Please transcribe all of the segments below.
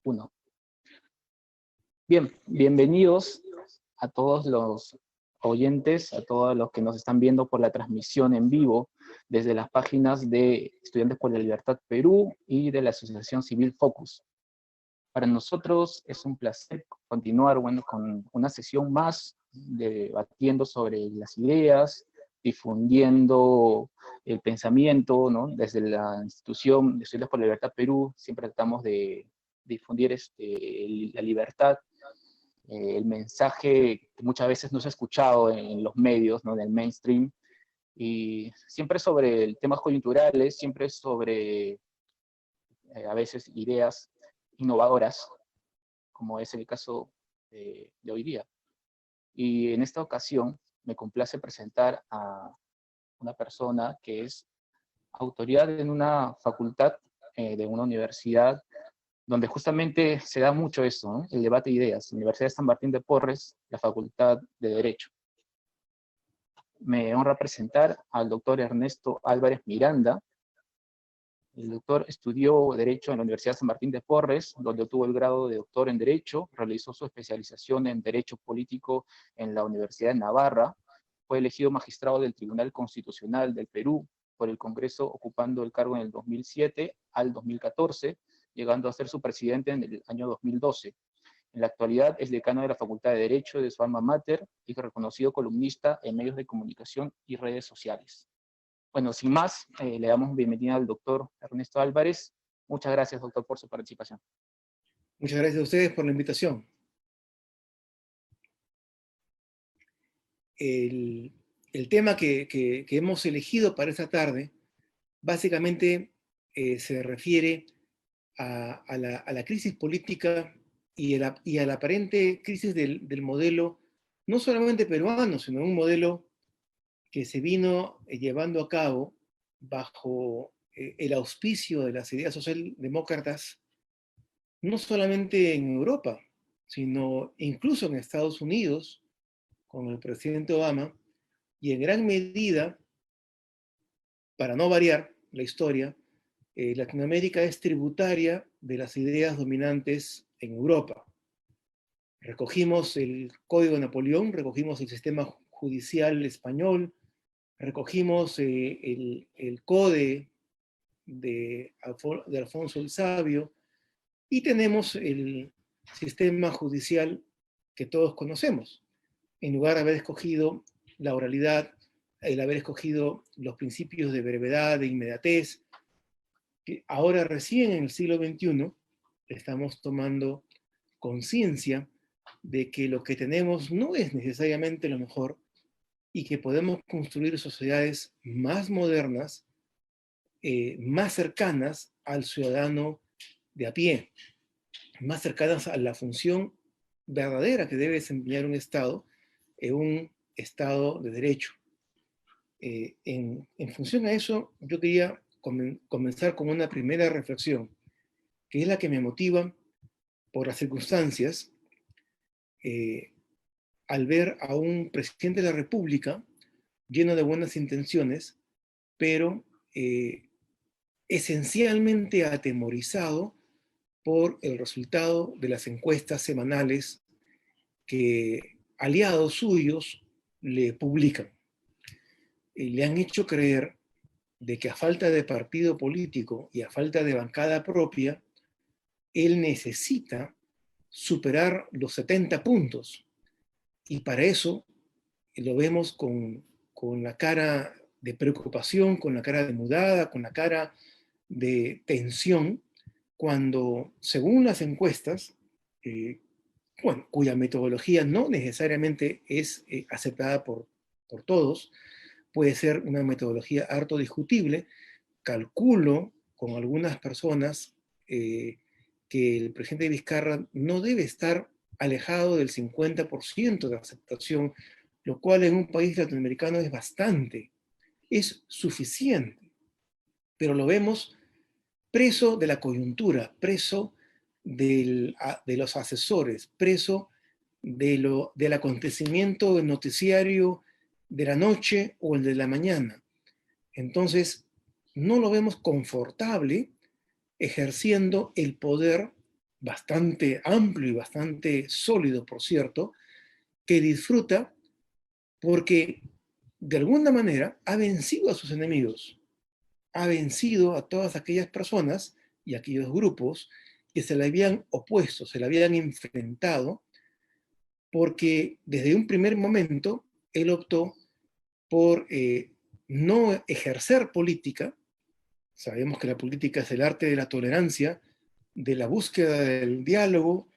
Uno. Bien, bienvenidos a todos los oyentes, a todos los que nos están viendo por la transmisión en vivo desde las páginas de Estudiantes por la Libertad Perú y de la Asociación Civil Focus. Para nosotros es un placer continuar con una sesión más, debatiendo sobre las ideas, difundiendo el pensamiento, ¿no? Desde la institución de Estudiantes por la Libertad Perú siempre tratamos de difundir la libertad, el mensaje que muchas veces no se ha escuchado en los medios, ¿no? Del mainstream, y siempre sobre temas coyunturales, siempre sobre a veces ideas innovadoras, como es el caso de hoy día. Y en esta ocasión me complace presentar a una persona que es autoridad en una facultad de una universidad donde justamente se da mucho eso, ¿no? El debate de ideas. Universidad de San Martín de Porres, la Facultad de Derecho. Me honra presentar al doctor Ernesto Álvarez Miranda. El doctor estudió Derecho en la Universidad de San Martín de Porres, donde obtuvo el grado de doctor en Derecho, realizó su especialización en Derecho Político en la Universidad de Navarra, fue elegido magistrado del Tribunal Constitucional del Perú por el Congreso, ocupando el cargo en el 2007 al 2014, llegando a ser su presidente en el año 2012. En la actualidad es decano de la Facultad de Derecho de su alma mater y reconocido columnista en medios de comunicación y redes sociales. Bueno, sin más, le damos bienvenida al doctor Ernesto Álvarez. Muchas gracias, doctor, por su participación. Muchas gracias a ustedes por la invitación. El tema que hemos elegido para esta tarde básicamente se refiere a la crisis política y a la aparente crisis del modelo, no solamente peruano, sino un modelo que se vino llevando a cabo bajo el auspicio de las ideas socialdemócratas, no solamente en Europa, sino incluso en Estados Unidos, con el presidente Obama, y en gran medida, para no variar la historia, Latinoamérica es tributaria de las ideas dominantes en Europa. Recogimos el Código de Napoleón, recogimos el sistema judicial español, recogimos el Code de Alfonso el Sabio, y tenemos el sistema judicial que todos conocemos. En lugar de haber escogido la oralidad, el haber escogido los principios de brevedad, de inmediatez, que ahora recién en el siglo XXI estamos tomando conciencia de que lo que tenemos no es necesariamente lo mejor y que podemos construir sociedades más modernas, más cercanas al ciudadano de a pie, más cercanas a la función verdadera que debe desempeñar un Estado de derecho. En función a eso, yo quería comenzar con una primera reflexión, que es la que me motiva por las circunstancias, al ver a un presidente de la República lleno de buenas intenciones, pero esencialmente atemorizado por el resultado de las encuestas semanales que aliados suyos le publican. Le han hecho creer de que a falta de partido político y a falta de bancada propia, él necesita superar los 70 puntos. Y para eso lo vemos con la cara de preocupación, con la cara de mudada, con la cara de tensión, cuando, según las encuestas, cuya metodología no necesariamente es aceptada por todos, puede ser una metodología harto discutible. Calculo con algunas personas que el presidente Vizcarra no debe estar alejado del 50% de aceptación, lo cual en un país latinoamericano es bastante, es suficiente, pero lo vemos preso de la coyuntura, preso de los asesores, preso del acontecimiento del noticiario de la noche o el de la mañana. Entonces, no lo vemos confortable ejerciendo el poder bastante amplio y bastante sólido, por cierto, que disfruta porque de alguna manera ha vencido a sus enemigos, ha vencido a todas aquellas personas y aquellos grupos que se le habían opuesto, se le habían enfrentado, porque desde un primer momento él optó por no ejercer política. Sabemos que la política es el arte de la tolerancia, de la búsqueda del diálogo,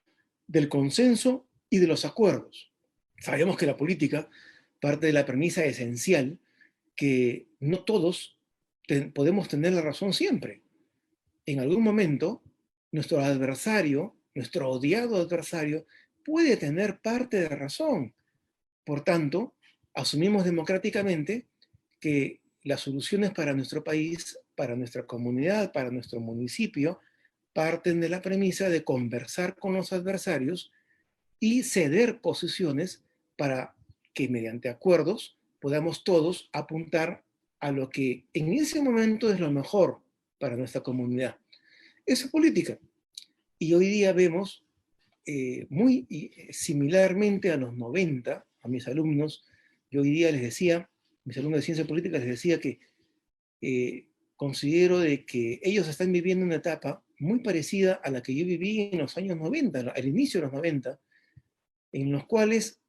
del consenso y de los acuerdos. Sabemos que la política parte de la premisa esencial que no todos podemos tener la razón siempre. En algún momento, nuestro adversario, nuestro odiado adversario, puede tener parte de razón. Por tanto, asumimos democráticamente que las soluciones para nuestro país, para nuestra comunidad, para nuestro municipio, parten de la premisa de conversar con los adversarios y ceder posiciones para que mediante acuerdos podamos todos apuntar a lo que en ese momento es lo mejor para nuestra comunidad. Eso es política. Y hoy día vemos muy similarmente a los 90, a mis alumnos, yo hoy día les decía, mis alumnos de ciencia política les decía que considero de que ellos están viviendo una etapa muy parecida a la que yo viví en los años 90, al inicio de los 90, en los cuales,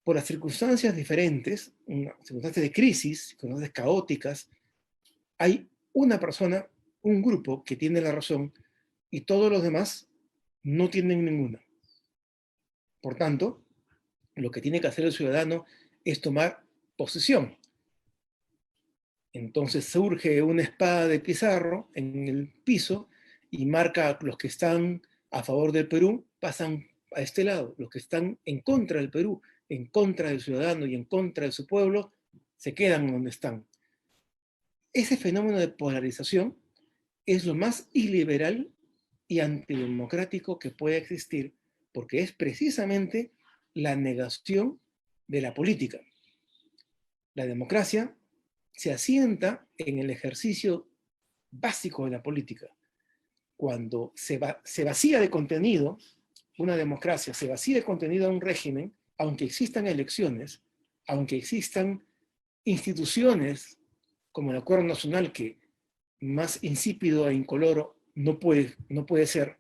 por las circunstancias diferentes, circunstancias de crisis, circunstancias caóticas, hay una persona, un grupo que tiene la razón y todos los demás no tienen ninguna. Por tanto, lo que tiene que hacer el ciudadano es tomar posesión. Entonces surge una espada de Pizarro en el piso y marca a los que están a favor del Perú, pasan a este lado. Los que están en contra del Perú, en contra del ciudadano y en contra de su pueblo, se quedan donde están. Ese fenómeno de polarización es lo más iliberal y antidemocrático que puede existir, porque es precisamente la negación de la política. La democracia se asienta en el ejercicio básico de la política. Cuando se vacía de contenido una democracia, se vacía de contenido a un régimen, aunque existan elecciones, aunque existan instituciones como el Acuerdo Nacional, que más insípido e incoloro no puede ser,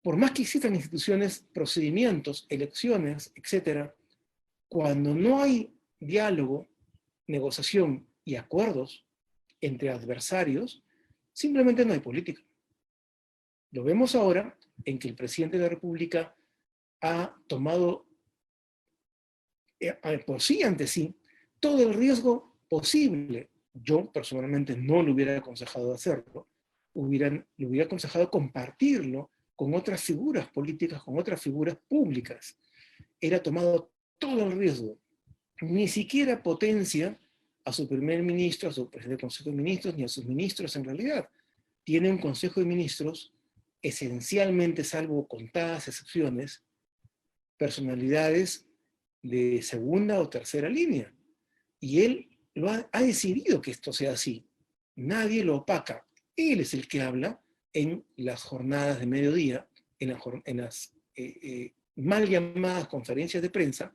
por más que existan instituciones, procedimientos, elecciones, etc., cuando no hay diálogo, negociación y acuerdos entre adversarios, simplemente no hay política. Lo vemos ahora en que el presidente de la República ha tomado por sí ante sí todo el riesgo posible. Yo personalmente no le hubiera aconsejado hacerlo, le hubiera aconsejado compartirlo con otras figuras políticas, con otras figuras públicas. Era tomado todo el riesgo. Ni siquiera potencia a su primer ministro, a su presidente del Consejo de Ministros, ni a sus ministros en realidad. Tiene un Consejo de Ministros esencialmente, salvo contadas excepciones, personalidades de segunda o tercera línea. Y él ha decidido que esto sea así. Nadie lo opaca. Él es el que habla en las jornadas de mediodía, en las mal llamadas conferencias de prensa,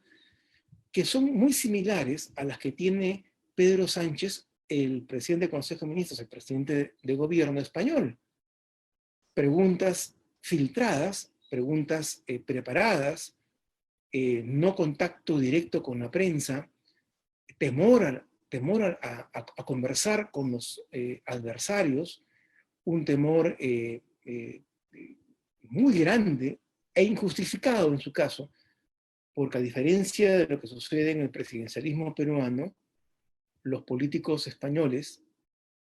que son muy similares a las que tiene Pedro Sánchez, el presidente del Consejo de Ministros, el presidente de gobierno español. Preguntas filtradas, preguntas preparadas, no contacto directo con la prensa, temor a conversar con los adversarios, un temor muy grande e injustificado en su caso, porque a diferencia de lo que sucede en el presidencialismo peruano, los políticos españoles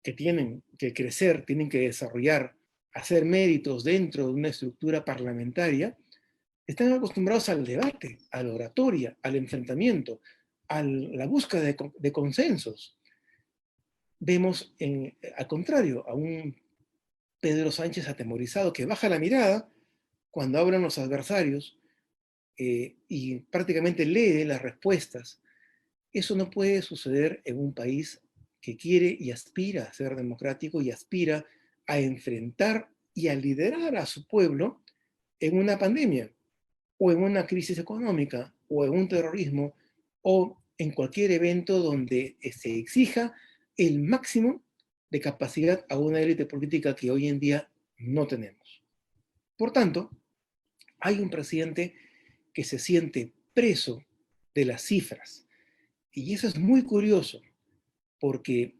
que tienen que crecer, tienen que desarrollar, hacer méritos dentro de una estructura parlamentaria, están acostumbrados al debate, a la oratoria, al enfrentamiento, a la búsqueda de consensos. Vemos, al contrario, a un Pedro Sánchez atemorizado que baja la mirada cuando hablan los adversarios y prácticamente lee las respuestas. Eso no puede suceder en un país que quiere y aspira a ser democrático y aspira a enfrentar y a liderar a su pueblo en una pandemia, o en una crisis económica, o en un terrorismo, o en cualquier evento donde se exija el máximo de capacidad a una élite política que hoy en día no tenemos. Por tanto, hay un presidente que se siente preso de las cifras. Y eso es muy curioso, porque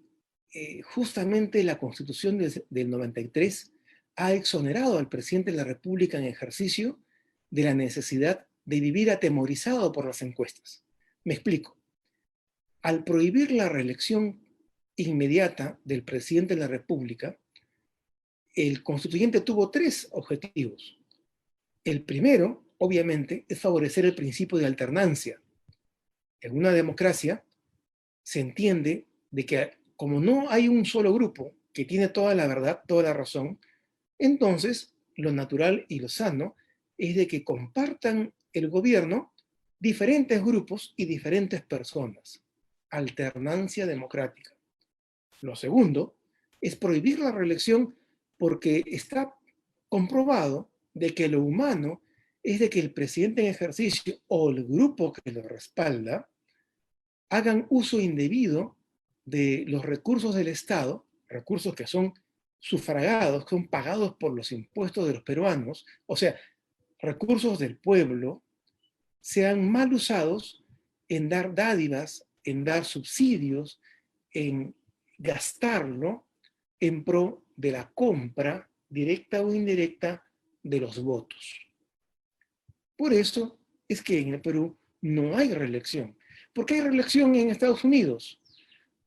justamente la Constitución del 93 ha exonerado al presidente de la República en ejercicio de la necesidad de vivir atemorizado por las encuestas. Me explico. Al prohibir la reelección inmediata del presidente de la República, el constituyente tuvo tres objetivos. El primero, obviamente, es favorecer el principio de alternancia. En una democracia se entiende de que como no hay un solo grupo que tiene toda la verdad, toda la razón, entonces lo natural y lo sano es de que compartan el gobierno diferentes grupos y diferentes personas. Alternancia democrática. Lo segundo es prohibir la reelección porque está comprobado de que lo humano es de que el presidente en ejercicio o el grupo que lo respalda hagan uso indebido de los recursos del Estado, recursos que son sufragados, que son pagados por los impuestos de los peruanos, o sea, recursos del pueblo, sean mal usados en dar dádivas, en dar subsidios, en gastarlo en pro de la compra directa o indirecta de los votos. Por eso es que en el Perú no hay reelección. ¿Por qué hay reelección en Estados Unidos?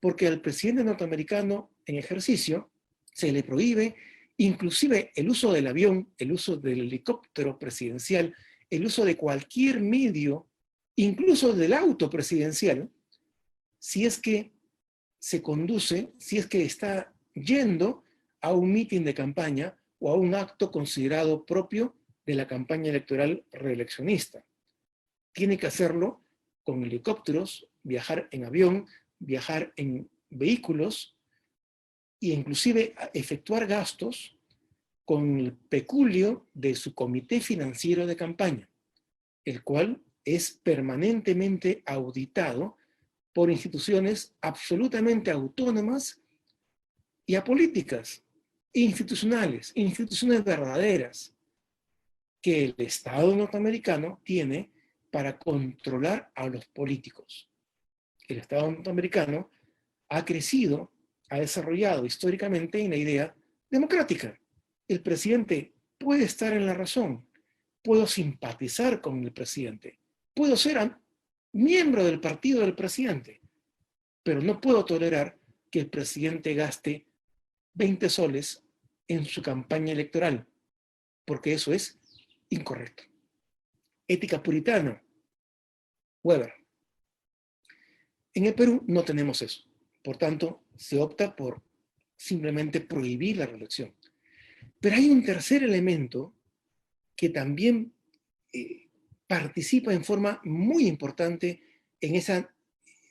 Porque al presidente norteamericano en ejercicio se le prohíbe inclusive el uso del avión, el uso del helicóptero presidencial, el uso de cualquier medio, incluso del auto presidencial, si es que se conduce, si es que está yendo a un mitin de campaña o a un acto considerado propio de la campaña electoral reeleccionista. Tiene que hacerlo con helicópteros, viajar en avión, viajar en vehículos e inclusive efectuar gastos con el peculio de su comité financiero de campaña, el cual es permanentemente auditado por instituciones absolutamente autónomas y apolíticas, instituciones verdaderas, que el Estado norteamericano tiene para controlar a los políticos. El Estado norteamericano ha crecido, ha desarrollado históricamente en la idea democrática. El presidente puede estar en la razón, puedo simpatizar con el presidente, puedo ser miembro del partido del presidente, pero no puedo tolerar que el presidente gaste 20 soles en su campaña electoral, porque eso es incorrecto. Ética puritana, Weber. En el Perú no tenemos eso. Por tanto, se opta por simplemente prohibir la reelección. Pero hay un tercer elemento que también participa en forma muy importante en ese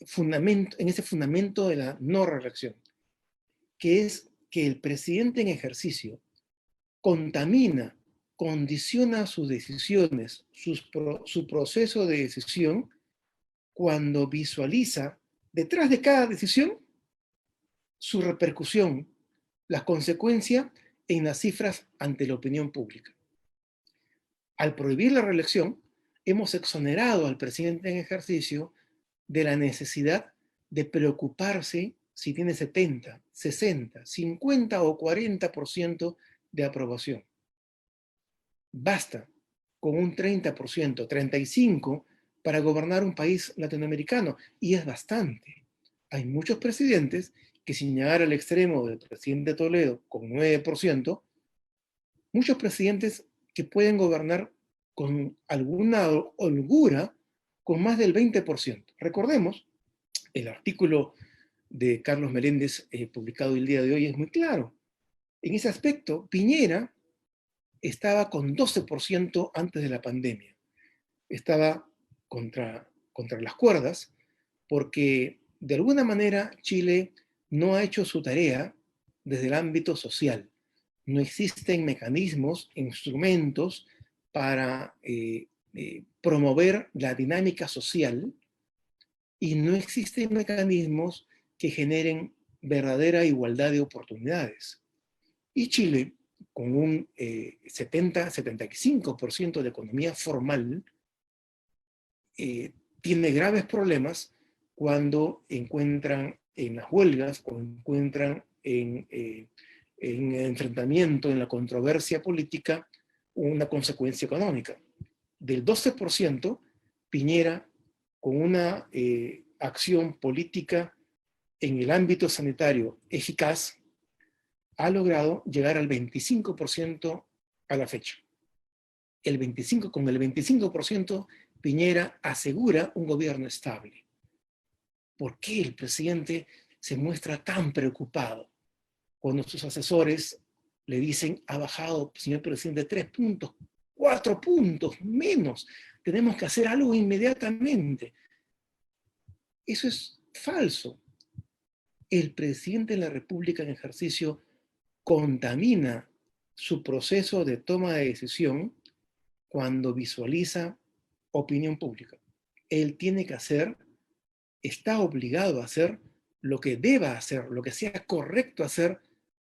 fundamento de la no reelección, que es que el presidente en ejercicio contamina, condiciona sus decisiones, su proceso de decisión, cuando visualiza detrás de cada decisión su repercusión, las consecuencias en las cifras ante la opinión pública. Al prohibir la reelección, hemos exonerado al presidente en ejercicio de la necesidad de preocuparse si tiene 70, 60, 50 o 40% de aprobación. Basta con un 30%, 35% para gobernar un país latinoamericano, y es bastante. Hay muchos presidentes que, sin llegar al extremo del presidente Toledo con 9%, muchos presidentes que pueden gobernar con alguna holgura con más del 20%. Recordemos, el artículo de Carlos Meléndez publicado el día de hoy es muy claro. En ese aspecto, Piñera estaba con 12% antes de la pandemia. Estaba contra las cuerdas porque de alguna manera Chile no ha hecho su tarea desde el ámbito social. no existen mecanismos, instrumentos para promover la dinámica social, y no existen mecanismos que generen verdadera igualdad de oportunidades. Y Chile, con un 70-75% de economía formal, tiene graves problemas cuando encuentran en las huelgas o encuentran en enfrentamiento, en la controversia política, una consecuencia económica. Del 12%, Piñera, con una acción política en el ámbito sanitario eficaz, ha logrado llegar al 25% a la fecha. Con el 25%, Piñera asegura un gobierno estable. ¿Por qué el presidente se muestra tan preocupado cuando sus asesores le dicen: ha bajado, señor presidente, 3 puntos, 4 puntos menos, tenemos que hacer algo inmediatamente? Eso es falso. El presidente de la República en ejercicio contamina su proceso de toma de decisión cuando visualiza opinión pública. Él tiene que hacer, está obligado a hacer lo que deba hacer, lo que sea correcto hacer,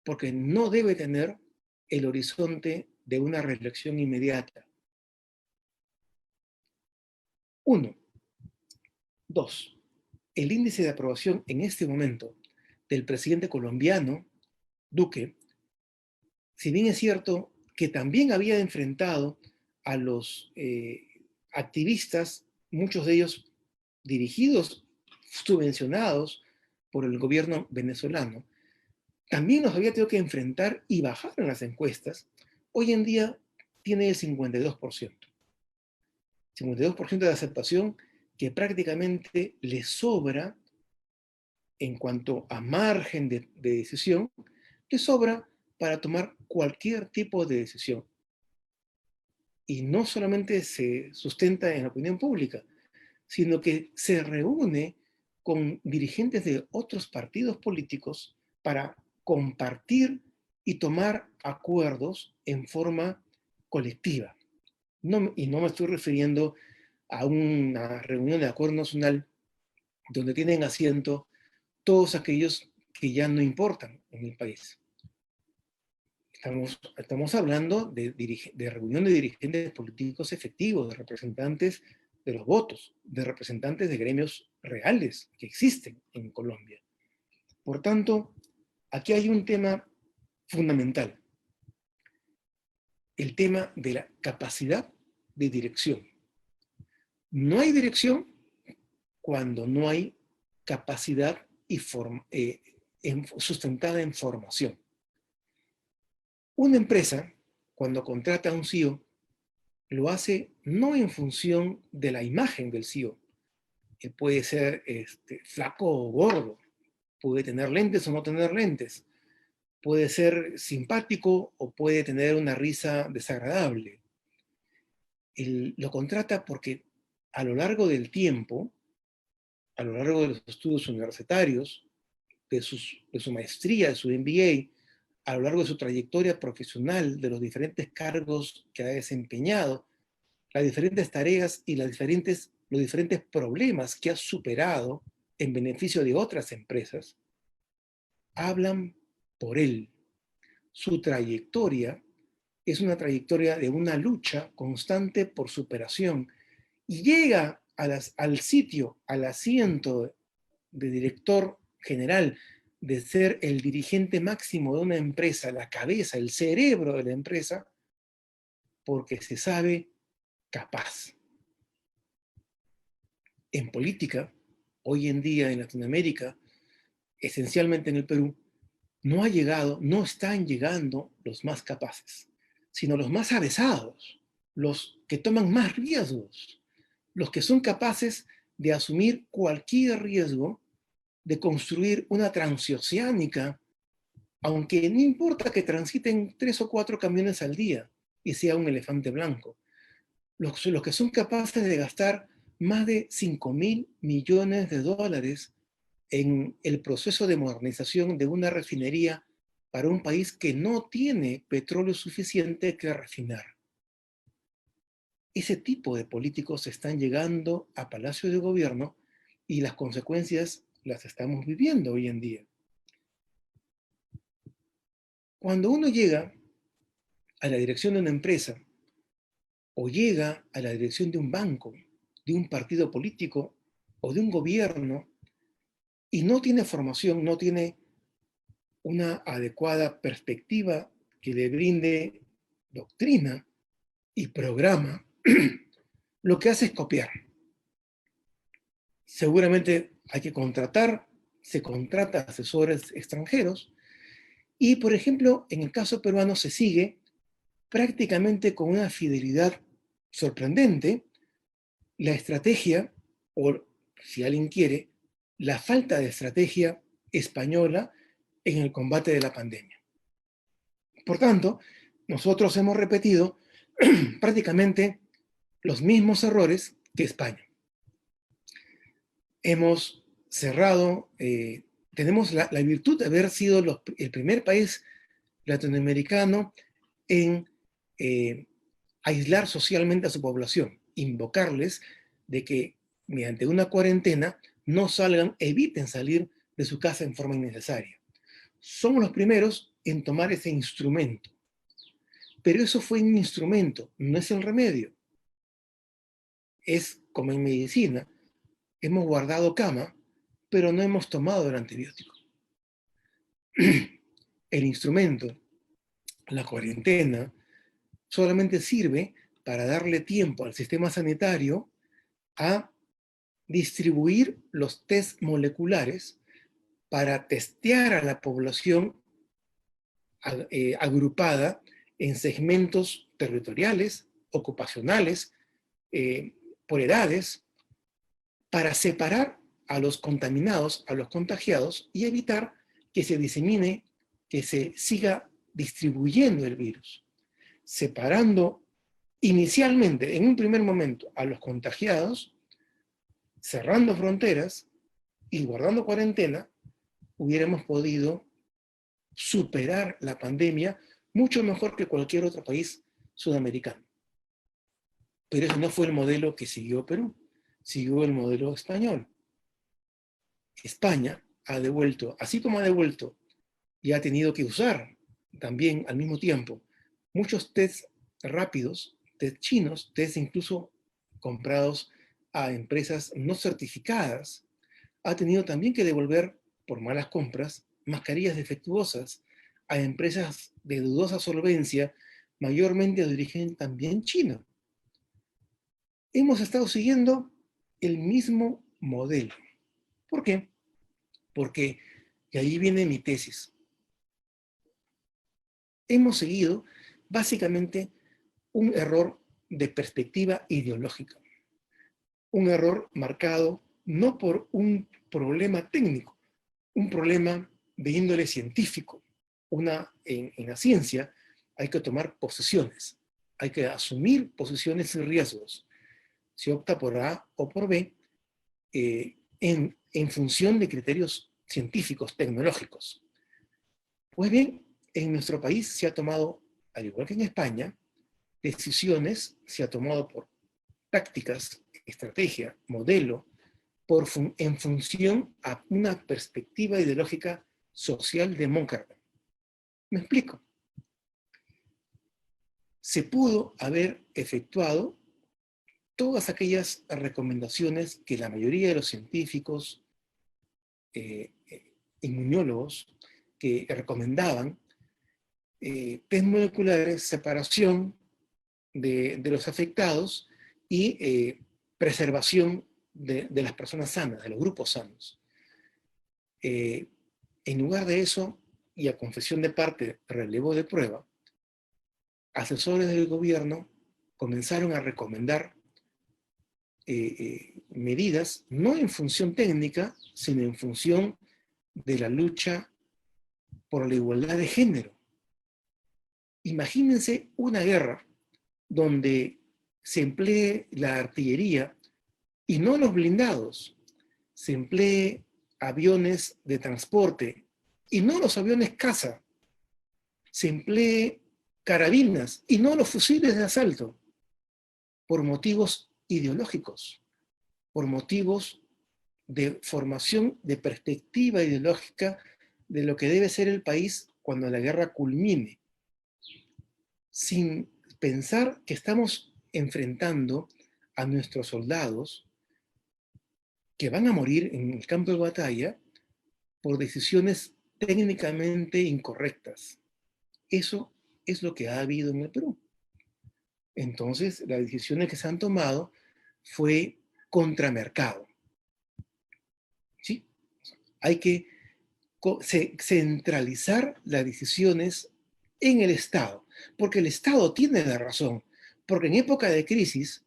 porque no debe tener el horizonte de una reelección inmediata. 1. 2. El índice de aprobación en este momento del presidente colombiano, Duque, si bien es cierto que también había enfrentado a los activistas, muchos de ellos dirigidos, subvencionados por el gobierno venezolano, también los había tenido que enfrentar y bajar en las encuestas. Hoy en día tiene el 52%. 52% de aceptación, que prácticamente le sobra en cuanto a margen de decisión, le sobra para tomar cualquier tipo de decisión. Y no solamente se sustenta en la opinión pública, sino que se reúne con dirigentes de otros partidos políticos para compartir y tomar acuerdos en forma colectiva. Y no me estoy refiriendo a una reunión de acuerdo nacional donde tienen asiento todos aquellos que ya no importan en el país. Estamos hablando de reunión de dirigentes políticos efectivos, de representantes de los votos, de representantes de gremios reales que existen en Colombia. Por tanto, aquí hay un tema fundamental: el tema de la capacidad de dirección. No hay dirección cuando no hay capacidad sustentada en formación. Una empresa, cuando contrata a un CEO, lo hace no en función de la imagen del CEO. Él puede ser flaco o gordo, puede tener lentes o no tener lentes, puede ser simpático o puede tener una risa desagradable. Él lo contrata porque a lo largo del tiempo, a lo largo de los estudios universitarios, de su maestría, de su MBA, a lo largo de su trayectoria profesional, de los diferentes cargos que ha desempeñado, las diferentes tareas y los diferentes problemas que ha superado en beneficio de otras empresas, hablan por él. Su trayectoria es una trayectoria de una lucha constante por superación, y llega al sitio, al asiento de director general, de ser el dirigente máximo de una empresa, la cabeza, el cerebro de la empresa, porque se sabe capaz. En política, hoy en día en Latinoamérica, esencialmente en el Perú, no están llegando los más capaces, sino los más avesados, los que toman más riesgos, los que son capaces de asumir cualquier riesgo, de construir una transoceánica, aunque no importa que transiten 3 o 4 camiones al día y sea un elefante blanco. Los que son capaces de gastar más de $5.000 millones en el proceso de modernización de una refinería para un país que no tiene petróleo suficiente que refinar. Ese tipo de políticos están llegando a Palacio de Gobierno y las consecuencias las estamos viviendo hoy en día. Cuando uno llega a la dirección de una empresa o llega a la dirección de un banco, de un partido político o de un gobierno y no tiene formación, no tiene una adecuada perspectiva que le brinde doctrina y programa, lo que hace es copiar. Seguramente hay que contratar, se contrata asesores extranjeros y, por ejemplo, en el caso peruano se sigue prácticamente con una fidelidad sorprendente la estrategia, o si alguien quiere, la falta de estrategia española en el combate de la pandemia. Por tanto, nosotros hemos repetido prácticamente los mismos errores que España. Hemos cerrado, tenemos la virtud de haber sido el primer país latinoamericano en aislar socialmente a su población, invocarles de que mediante una cuarentena no salgan, eviten salir de su casa en forma innecesaria. Somos los primeros en tomar ese instrumento. Pero eso fue un instrumento, no es el remedio. Es como en medicina, hemos guardado cama, pero no hemos tomado el antibiótico. El instrumento, la cuarentena, solamente sirve para darle tiempo al sistema sanitario a distribuir los test moleculares para testear a la población agrupada en segmentos territoriales, ocupacionales, por edades, para separar a los contaminados, a los contagiados y evitar que se disemine, que se siga distribuyendo el virus. Separando inicialmente, en un primer momento, a los contagiados, cerrando fronteras y guardando cuarentena, hubiéramos podido superar la pandemia mucho mejor que cualquier otro país sudamericano. Pero ese no fue el modelo que siguió Perú, siguió el modelo español. España ha devuelto, así como ha devuelto y ha tenido que usar también al mismo tiempo muchos test rápidos, test chinos, test incluso comprados a empresas no certificadas, ha tenido también que devolver por malas compras mascarillas defectuosas a empresas de dudosa solvencia, mayormente de origen también chino. Hemos estado siguiendo el mismo modelo. ¿Por qué? Porque, y ahí viene mi tesis, hemos seguido básicamente un error de perspectiva ideológica. Un error marcado no por un problema técnico, un problema de índole científico. En la ciencia hay que tomar posiciones, hay que asumir posiciones y riesgos. Se opta por A o por B en función de criterios científicos, tecnológicos. Pues bien, en nuestro país se ha tomado, al igual que en España, decisiones, se ha tomado por tácticas, estrategia, modelo, en función a una perspectiva ideológica socialdemócrata. ¿Me explico? Se pudo haber efectuado todas aquellas recomendaciones que la mayoría de los científicos, inmunólogos, que recomendaban test moleculares, separación de los afectados y preservación de las personas sanas, de los grupos sanos. En lugar de eso, y a confesión de parte, relevo de prueba, asesores del gobierno comenzaron a recomendar medidas no en función técnica, sino en función de la lucha por la igualdad de género. Imagínense una guerra donde se emplee la artillería y no los blindados, se emplee aviones de transporte y no los aviones caza se emplee carabinas y no los fusiles de asalto por motivos ideológicos, por motivos de formación, de perspectiva ideológica de lo que debe ser el país cuando la guerra culmine, sin pensar que estamos enfrentando a nuestros soldados que van a morir en el campo de batalla por decisiones técnicamente incorrectas. Eso es lo que ha habido en el Perú. Entonces, las decisiones que se han tomado fue contramercado. ¿Sí? Hay que centralizar las decisiones en el Estado, porque el Estado tiene la razón, porque en época de crisis,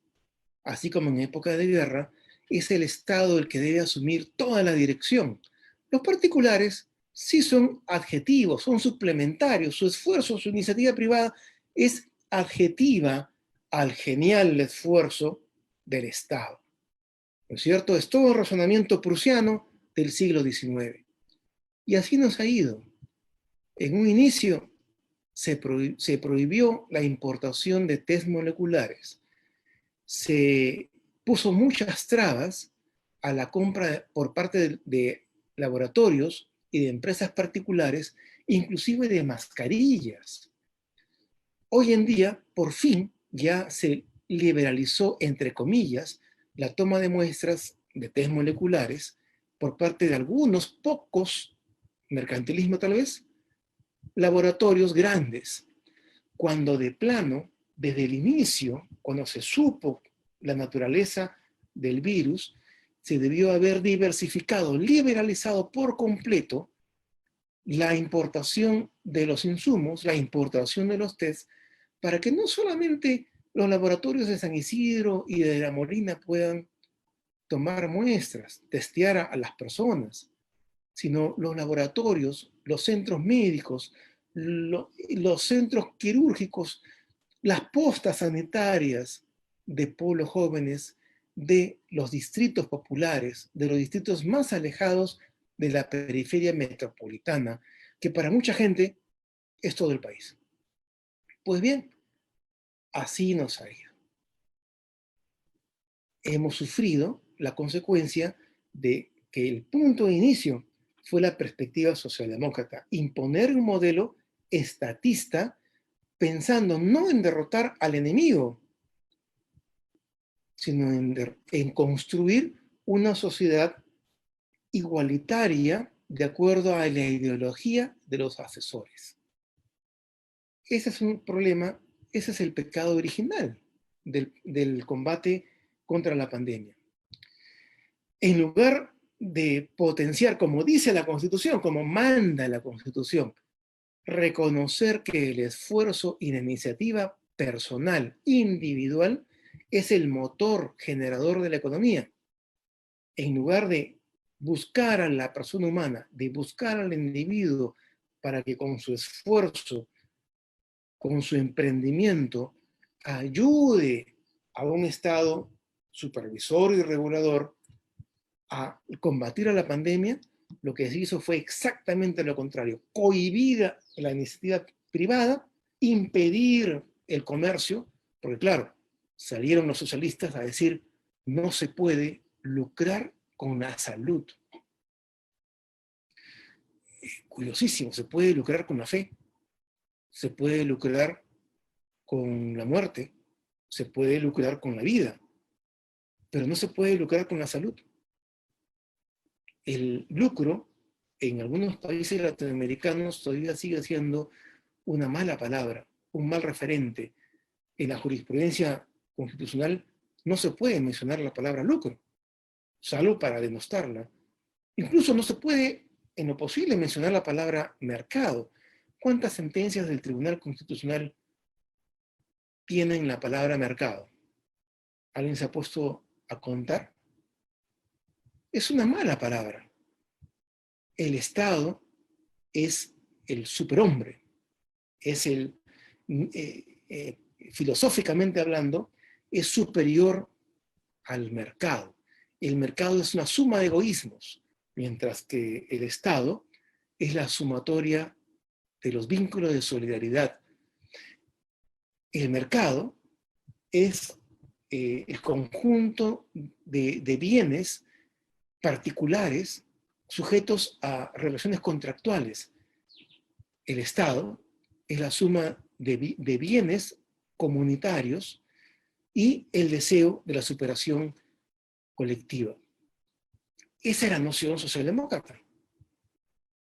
así como en época de guerra, es el Estado el que debe asumir toda la dirección. Los particulares sí son adjetivos, son suplementarios, su esfuerzo, su iniciativa privada es adjetiva al genial esfuerzo del Estado. ¿No es cierto? Es todo razonamiento prusiano del siglo XIX. Y así nos ha ido. En un inicio se prohibió la importación de test moleculares. Se puso muchas trabas a la compra por parte de laboratorios y de empresas particulares, inclusive de mascarillas. Hoy en día, por fin, ya se liberalizó, entre comillas, la toma de muestras de test moleculares por parte de algunos pocos, mercantilismo tal vez, laboratorios grandes, cuando de plano, desde el inicio, cuando se supo la naturaleza del virus, se debió haber diversificado, liberalizado por completo la importación de los insumos, la importación de los tests, para que no solamente los laboratorios de San Isidro y de La Molina puedan tomar muestras, testear a las personas, sino los laboratorios, los centros médicos, los centros quirúrgicos, las postas sanitarias de pueblos jóvenes, de los distritos populares, de los distritos más alejados de la periferia metropolitana, que para mucha gente es todo el país. Pues bien, así nos ha ido. Hemos sufrido la consecuencia de que el punto de inicio fue la perspectiva socialdemócrata, imponer un modelo estatista pensando no en derrotar al enemigo, sino en construir una sociedad igualitaria de acuerdo a la ideología de los asesores. Ese es un problema, ese es el pecado original del combate contra la pandemia. En lugar de potenciar, como dice la Constitución, como manda la Constitución, reconocer que el esfuerzo y la iniciativa personal, individual, es el motor generador de la economía. En lugar de buscar a la persona humana, de buscar al individuo para que con su esfuerzo, con su emprendimiento, ayude a un Estado supervisor y regulador a combatir a la pandemia, lo que se hizo fue exactamente lo contrario: cohibir la iniciativa privada, impedir el comercio, porque claro, salieron los socialistas a decir no se puede lucrar con la salud. Curiosísimo, se puede lucrar con la fe, se puede lucrar con la muerte, se puede lucrar con la vida, pero no se puede lucrar con la salud. El lucro en algunos países latinoamericanos todavía sigue siendo una mala palabra, un mal referente. En la jurisprudencia constitucional no se puede mencionar la palabra lucro, salvo para denostarla. Incluso no se puede, en lo posible, mencionar la palabra mercado. ¿Cuántas sentencias del Tribunal Constitucional tienen la palabra mercado? ¿Alguien se ha puesto a contar? Es una mala palabra. El Estado es el superhombre, es filosóficamente hablando, es superior al mercado. El mercado es una suma de egoísmos, mientras que el Estado es la sumatoria de los vínculos de solidaridad. El mercado es el conjunto de bienes particulares sujetos a relaciones contractuales. El Estado es la suma de bienes comunitarios y el deseo de la superación colectiva. Esa es la noción socialdemócrata.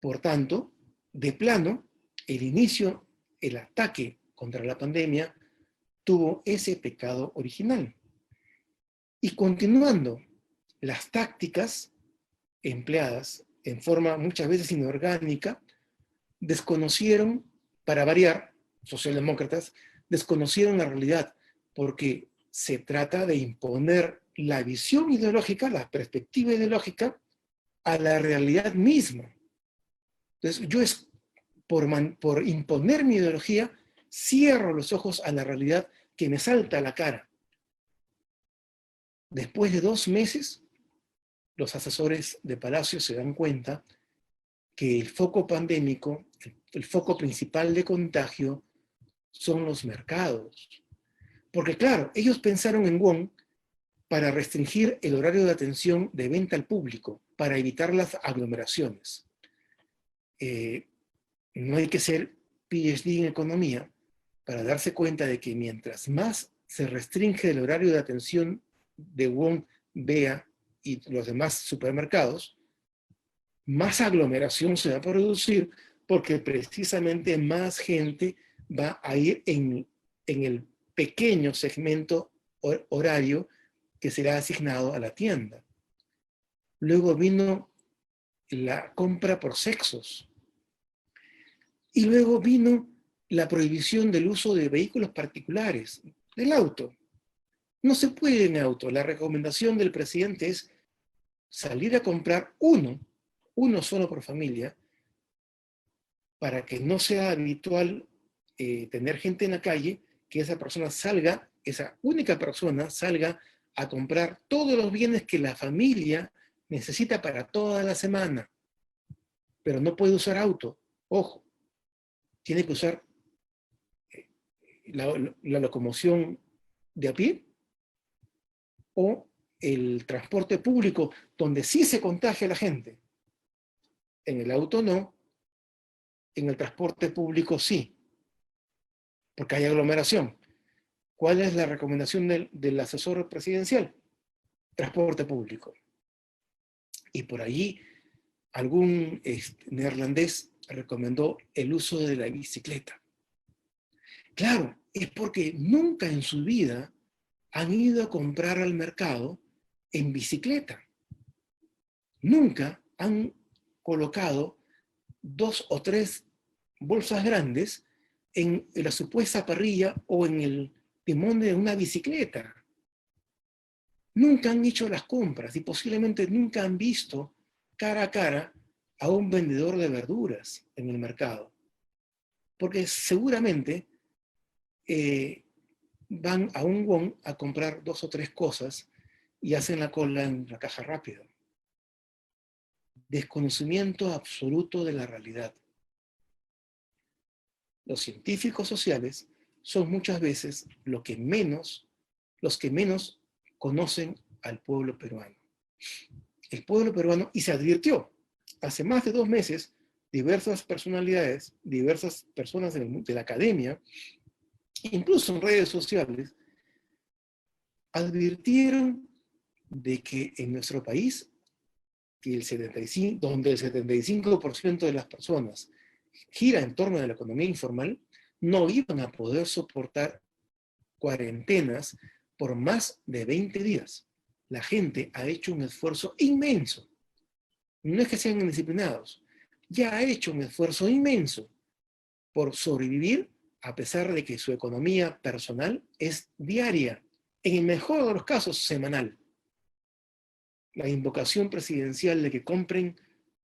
Por tanto, de plano, el ataque contra la pandemia tuvo ese pecado original. Y continuando, las tácticas empleadas en forma muchas veces inorgánica desconocieron, para variar, socialdemócratas, desconocieron la realidad, porque se trata de imponer la visión ideológica, la perspectiva ideológica, a la realidad misma. Entonces, yo por imponer mi ideología, cierro los ojos a la realidad que me salta a la cara. Después de 2 meses, los asesores de Palacio se dan cuenta que el foco pandémico, el foco principal de contagio, son los mercados. Porque claro, ellos pensaron en Wong para restringir el horario de atención de venta al público, para evitar las aglomeraciones. No hay que ser PhD en economía para darse cuenta de que mientras más se restringe el horario de atención de Wong, Bea y los demás supermercados, más aglomeración se va a producir, porque precisamente más gente va a ir en el pequeño segmento horario que será asignado a la tienda. Luego vino la compra por sexos. Y luego vino la prohibición del uso de vehículos particulares, del auto. No se puede en auto. La recomendación del presidente es salir a comprar uno solo por familia, para que no sea habitual tener gente en la calle, que esa persona salga, esa única persona salga a comprar todos los bienes que la familia necesita para toda la semana. Pero no puede usar auto. Ojo, tiene que usar la locomoción de a pie o el transporte público, donde sí se contagia la gente. En el auto no, en el transporte público sí, porque hay aglomeración. ¿Cuál es la recomendación del asesor presidencial? Transporte público. Y por allí algún neerlandés recomendó el uso de la bicicleta. Claro, es porque nunca en su vida han ido a comprar al mercado en bicicleta. Nunca han colocado 2 o 3 bolsas grandes en la supuesta parrilla o en el timón de una bicicleta. Nunca han hecho las compras y posiblemente nunca han visto cara a cara a un vendedor de verduras en el mercado. Porque seguramente van a un Wong a comprar 2 o 3 cosas y hacen la cola en la caja rápida. Desconocimiento absoluto de la realidad. Los científicos sociales son muchas veces los que menos conocen al pueblo peruano. El pueblo peruano, y se advirtió, hace más de 2 meses, diversas personalidades, diversas personas de la academia, incluso en redes sociales, advirtieron de que en nuestro país, donde el 75% de las personas gira en torno de la economía informal, no iban a poder soportar cuarentenas por más de 20 días. La gente ha hecho un esfuerzo inmenso. No es que sean indisciplinados, ya ha hecho un esfuerzo inmenso por sobrevivir, a pesar de que su economía personal es diaria, en el mejor de los casos semanal. La invocación presidencial de que compren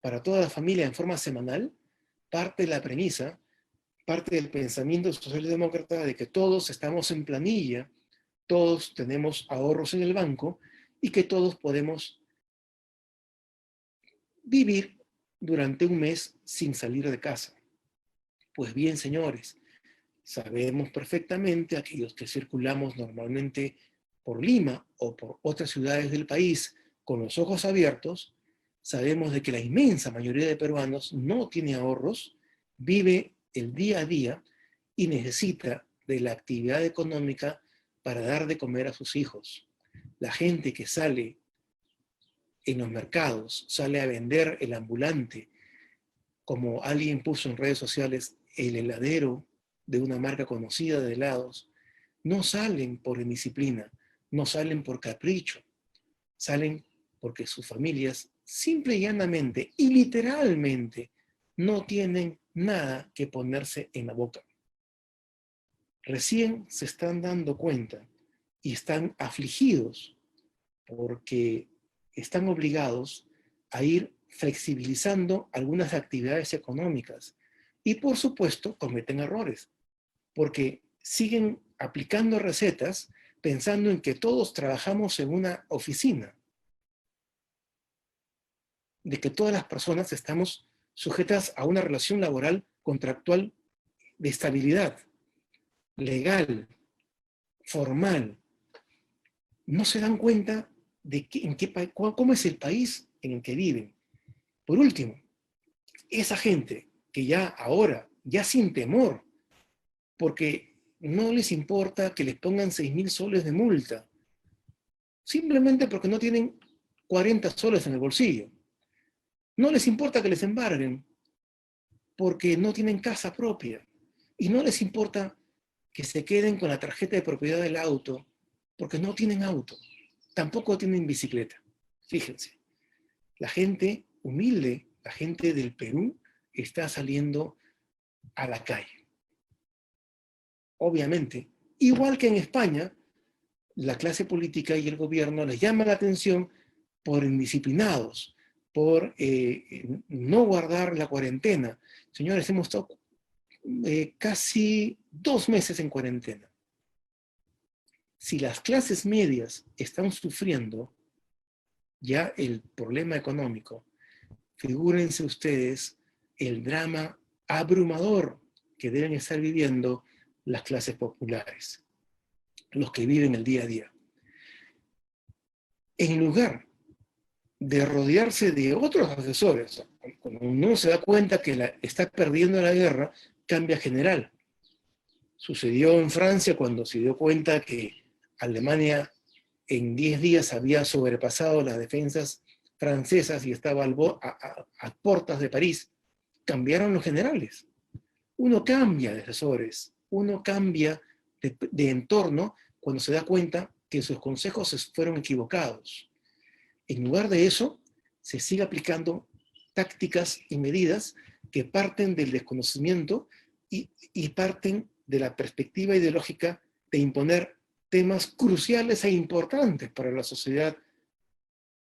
para toda la familia en forma semanal parte de la premisa, parte del pensamiento socialdemócrata de que todos estamos en planilla, todos tenemos ahorros en el banco y que todos podemos vivir durante un mes sin salir de casa. Pues bien, señores, sabemos perfectamente, aquellos que circulamos normalmente por Lima o por otras ciudades del país con los ojos abiertos, sabemos de que la inmensa mayoría de peruanos no tiene ahorros, vive el día a día y necesita de la actividad económica para dar de comer a sus hijos. La gente que sale en los mercados, sale a vender el ambulante, como alguien puso en redes sociales, el heladero de una marca conocida de helados, no salen por indisciplina, no salen por capricho, salen porque sus familias simple y llanamente y literalmente no tienen nada que ponerse en la boca. Recién se están dando cuenta y están afligidos porque están obligados a ir flexibilizando algunas actividades económicas y por supuesto cometen errores porque siguen aplicando recetas pensando en que todos trabajamos en una oficina, de que todas las personas estamos sujetas a una relación laboral contractual de estabilidad, legal, formal. No se dan cuenta de cómo es el país en el que viven. Por último, esa gente que ya ahora, ya sin temor, porque no les importa que les pongan 6.000 soles de multa, simplemente porque no tienen 40 soles en el bolsillo. No les importa que les embarguen, porque no tienen casa propia. Y no les importa que se queden con la tarjeta de propiedad del auto, porque no tienen auto. Tampoco tienen bicicleta. Fíjense, la gente humilde, la gente del Perú, está saliendo a la calle. Obviamente, igual que en España, la clase política y el gobierno les llama la atención por indisciplinados, por no guardar la cuarentena. Señores, hemos estado casi 2 meses en cuarentena. Si las clases medias están sufriendo ya el problema económico, figúrense ustedes el drama abrumador que deben estar viviendo las clases populares, los que viven el día a día. En lugar de rodearse de otros asesores, cuando uno se da cuenta que está perdiendo la guerra, cambia general. Sucedió en Francia cuando se dio cuenta que Alemania en 10 días había sobrepasado las defensas francesas y estaba a puertas de París. Cambiaron los generales. Uno cambia de asesores, uno cambia de entorno cuando se da cuenta que sus consejos fueron equivocados. En lugar de eso, se sigue aplicando tácticas y medidas que parten del desconocimiento y parten de la perspectiva ideológica de imponer temas cruciales e importantes para la sociedad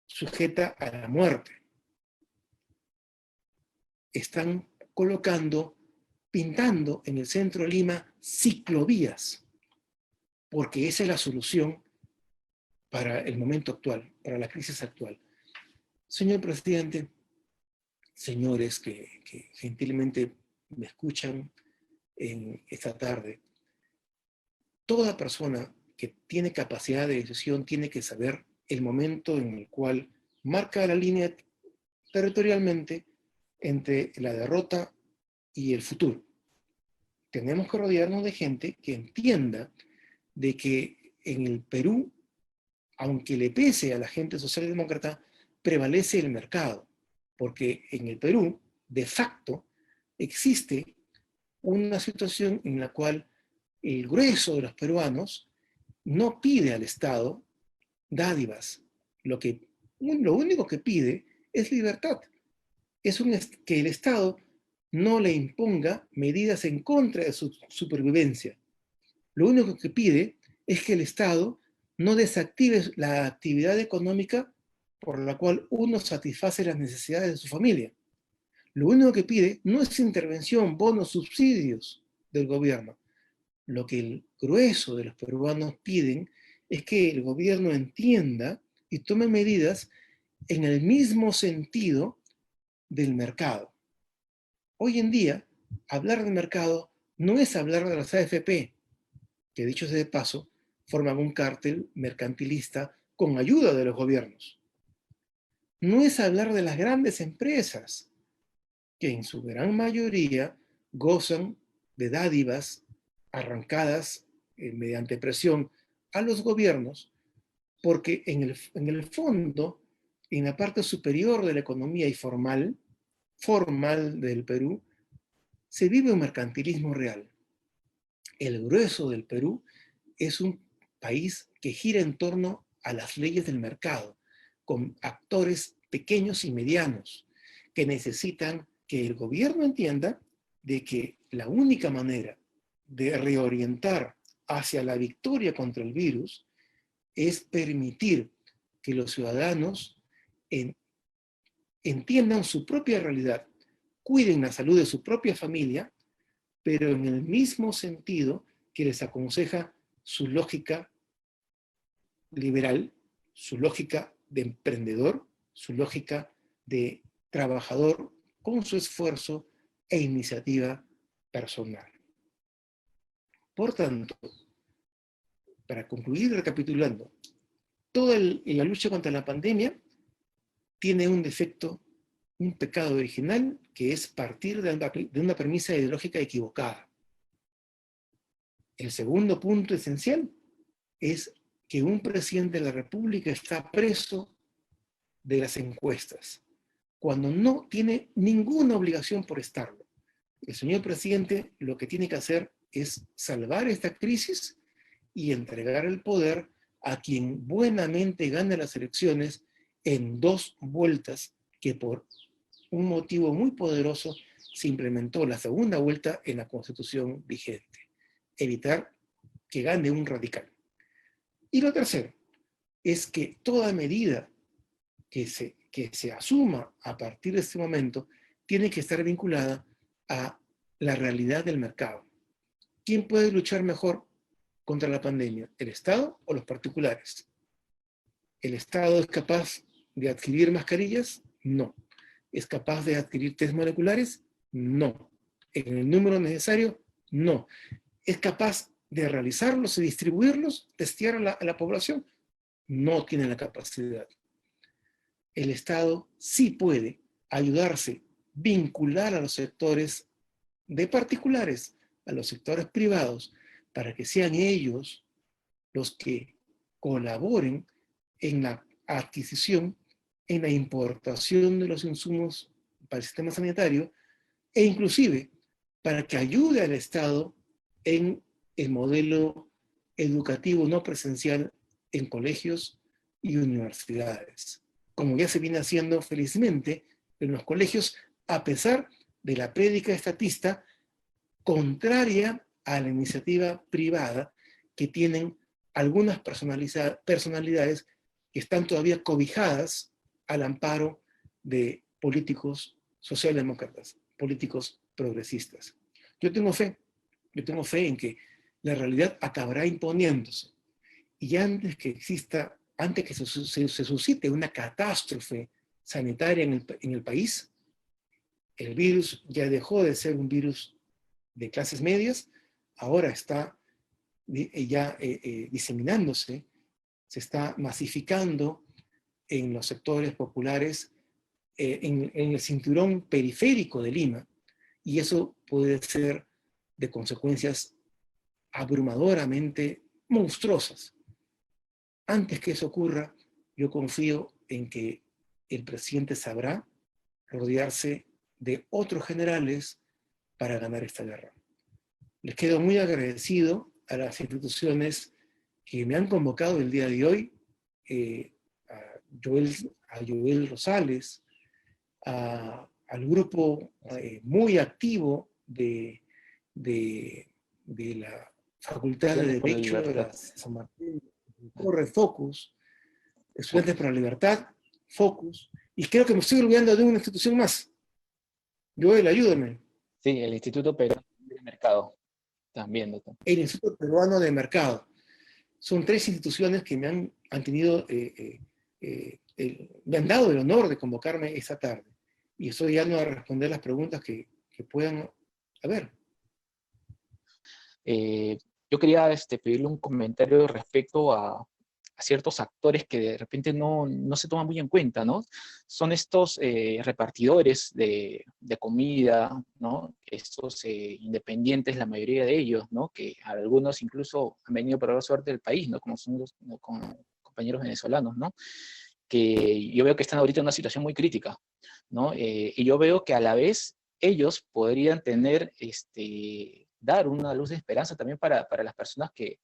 sujeta a la muerte. Están pintando en el centro de Lima ciclovías, porque esa es la solución para el momento actual, para la crisis actual. Señor presidente, señores que gentilmente me escuchan en esta tarde, toda persona que tiene capacidad de decisión tiene que saber el momento en el cual marca la línea territorialmente entre la derrota y el futuro. Tenemos que rodearnos de gente que entienda de que en el Perú, aunque le pese a la gente socialdemócrata, prevalece el mercado, porque en el Perú, de facto, existe una situación en la cual el grueso de los peruanos no pide al Estado dádivas. Lo único que pide es libertad. Es que el Estado no le imponga medidas en contra de su supervivencia. Lo único que pide es que el Estado no desactive la actividad económica por la cual uno satisface las necesidades de su familia. Lo único que pide no es intervención, bonos, subsidios del gobierno. Lo que el grueso de los peruanos piden es que el gobierno entienda y tome medidas en el mismo sentido del mercado. Hoy en día, hablar de mercado no es hablar de las AFP, que dicho sea de paso, forman un cártel mercantilista con ayuda de los gobiernos. No es hablar de las grandes empresas, que en su gran mayoría gozan de dádivas arrancadas mediante presión a los gobiernos, porque en el fondo, en la parte superior de la economía y formal del Perú, se vive un mercantilismo real. El grueso del Perú es un país que gira en torno a las leyes del mercado, con actores pequeños y medianos que necesitan que el gobierno entienda de que la única manera de reorientar hacia la victoria contra el virus es permitir que los ciudadanos entiendan su propia realidad, cuiden la salud de su propia familia, pero en el mismo sentido que les aconseja su lógica liberal, su lógica de emprendedor, su lógica de trabajador con su esfuerzo e iniciativa personal. Por tanto, para concluir recapitulando, toda la lucha contra la pandemia tiene un defecto, un pecado original, que es partir de una premisa ideológica equivocada. El segundo punto esencial es que un presidente de la República está preso de las encuestas, cuando no tiene ninguna obligación por estarlo. El señor presidente lo que tiene que hacer es salvar esta crisis y entregar el poder a quien buenamente gane las elecciones en 2 vueltas, que por un motivo muy poderoso se implementó la segunda vuelta en la Constitución vigente: evitar que gane un radical. Y lo tercero es que toda medida que se asuma a partir de este momento tiene que estar vinculada a la realidad del mercado. ¿Quién puede luchar mejor contra la pandemia? ¿El Estado o los particulares? ¿El Estado es capaz de adquirir mascarillas? No. ¿Es capaz de adquirir test moleculares? No. ¿En el número necesario? No. ¿Es capaz de realizarlos y distribuirlos, testear a la población? No tiene la capacidad. El Estado sí puede ayudarse, vincular a los sectores de particulares, a los sectores privados, para que sean ellos los que colaboren en la adquisición, en la importación de los insumos para el sistema sanitario, e inclusive para que ayude al Estado en el modelo educativo no presencial en colegios y universidades, como ya se viene haciendo felizmente en los colegios, a pesar de la prédica estatista contraria a la iniciativa privada que tienen algunas personalidades que están todavía cobijadas al amparo de políticos socialdemócratas, políticos progresistas. Yo tengo fe en que la realidad acabará imponiéndose, y antes que se suscite una catástrofe sanitaria en el país, el virus ya dejó de ser un virus de clases medias, ahora está ya diseminándose, se está masificando en los sectores populares, en el cinturón periférico de Lima, y eso puede ser de consecuencias abrumadoramente monstruosas. Antes que eso ocurra, yo confío en que el presidente sabrá rodearse de otros generales para ganar esta guerra. Les quedo muy agradecido a las instituciones que me han convocado el día de hoy, a Joel Rosales, al grupo muy activo de la Facultad de Derecho de la San Martín, Corre, Focus, Estudiantes por la Libertad, Focus, y creo que me estoy olvidando de una institución más. Joel, ayúdame. Sí, el Instituto Peruano de Mercado, también, doctor. El Instituto Peruano de Mercado. Son 3 instituciones que me han dado el honor de convocarme esta tarde. Y estoy llegando a responder las preguntas que puedan A ver. Yo quería pedirle un comentario respecto a ciertos actores que de repente no se toman muy en cuenta, ¿no? Son estos repartidores de comida, ¿no? Estos independientes, la mayoría de ellos, ¿no? Que algunos incluso han venido por la suerte del país, ¿no? Como son los compañeros venezolanos, ¿no? Que yo veo que están ahorita en una situación muy crítica, ¿no? Y yo veo que a la vez ellos podrían tener, dar una luz de esperanza también para las personas que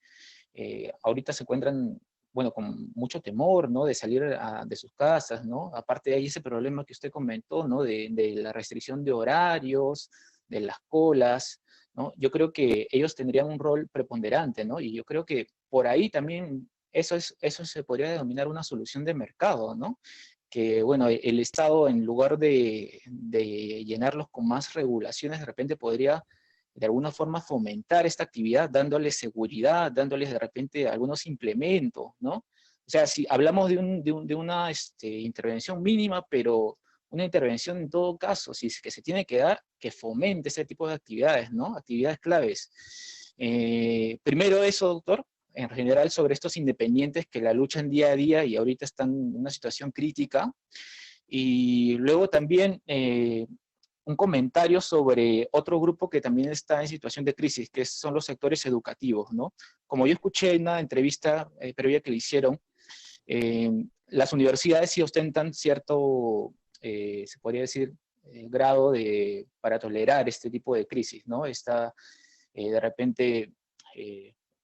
ahorita se encuentran, bueno, con mucho temor, ¿no? De salir de sus casas, ¿no? Aparte hay ese problema que usted comentó, ¿no? De la restricción de horarios, de las colas, ¿no? Yo creo que ellos tendrían un rol preponderante, ¿no? Y yo creo que por ahí también eso se podría denominar una solución de mercado, ¿no? Que, bueno, el Estado, en lugar de llenarlos con más regulaciones, de repente podría de alguna forma fomentar esta actividad, dándoles seguridad, dándoles de repente algunos implementos, ¿no? O sea, si hablamos de una intervención mínima, pero una intervención en todo caso, si es que se tiene que dar, que fomente ese tipo de actividades, ¿no? Actividades claves. Primero eso, doctor, en general sobre estos independientes que la luchan día a día y ahorita están en una situación crítica. Y luego también un comentario sobre otro grupo que también está en situación de crisis, que son los sectores educativos, ¿no? Como yo escuché en una entrevista previa que le hicieron, las universidades sí ostentan cierto, se podría decir, grado para tolerar este tipo de crisis, ¿no? Está de repente